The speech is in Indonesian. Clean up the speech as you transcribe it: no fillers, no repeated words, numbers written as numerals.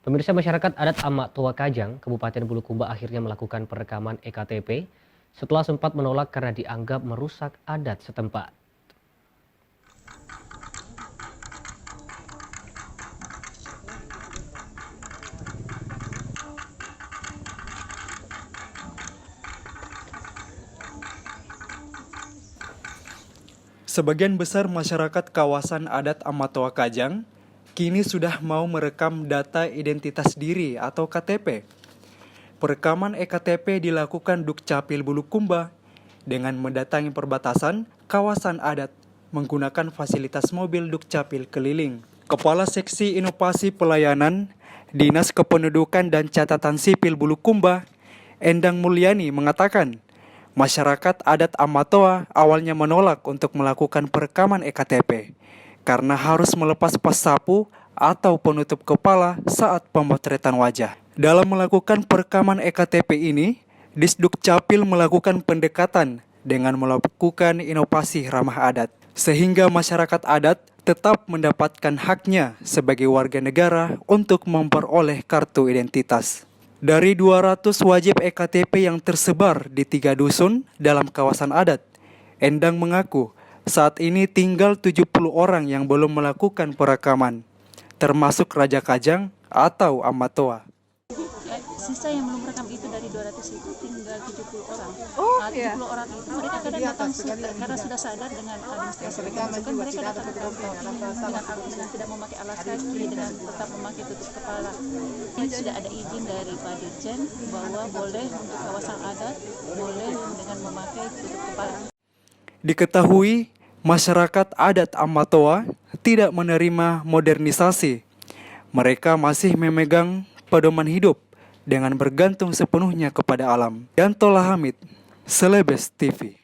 Pemirsa, masyarakat adat Amak Tua Kajang, Kabupaten Bulukumba akhirnya melakukan perekaman EKTP setelah sempat menolak karena dianggap merusak adat setempat. Sebagian besar masyarakat kawasan adat Amak Tua Kajang kini sudah mau merekam data identitas diri atau KTP. Perekaman EKTP dilakukan Dukcapil Bulukumba dengan mendatangi perbatasan kawasan adat menggunakan fasilitas mobil Dukcapil keliling. Kepala Seksi Inovasi Pelayanan Dinas Kependudukan dan Catatan Sipil Bulukumba, Endang Mulyani mengatakan, masyarakat adat Amak Tua awalnya menolak untuk melakukan perekaman EKTP karena harus melepas pas sapu atau penutup kepala saat pemotretan wajah. Dalam melakukan perekaman EKTP ini, Disduk Capil melakukan pendekatan dengan melakukan inovasi ramah adat, sehingga masyarakat adat tetap mendapatkan haknya sebagai warga negara untuk memperoleh kartu identitas. Dari 200 wajib EKTP yang tersebar di 3 dusun dalam kawasan adat, Endang mengaku saat ini tinggal 70 orang yang belum melakukan perekaman, termasuk Raja Kajang atau Amak Tua. Sisa yang belum rekam itu dari 200 itu tinggal 70 orang. 70 orang itu mereka kadang datang karena sudah sadar dengan administrasi yang dimasukkan, mereka datang ke kampung dengan tidak memakai alas kaki, dengan tetap memakai tutup kepala. Ini sudah ada izin dari Pak Dirjen bahwa boleh untuk kawasan adat, boleh dengan memakai tutup kepala. Diketahui, masyarakat adat Amak Tua tidak menerima modernisasi. Mereka masih memegang pedoman hidup dengan bergantung sepenuhnya kepada alam. Yantola Hamid, Celebes TV.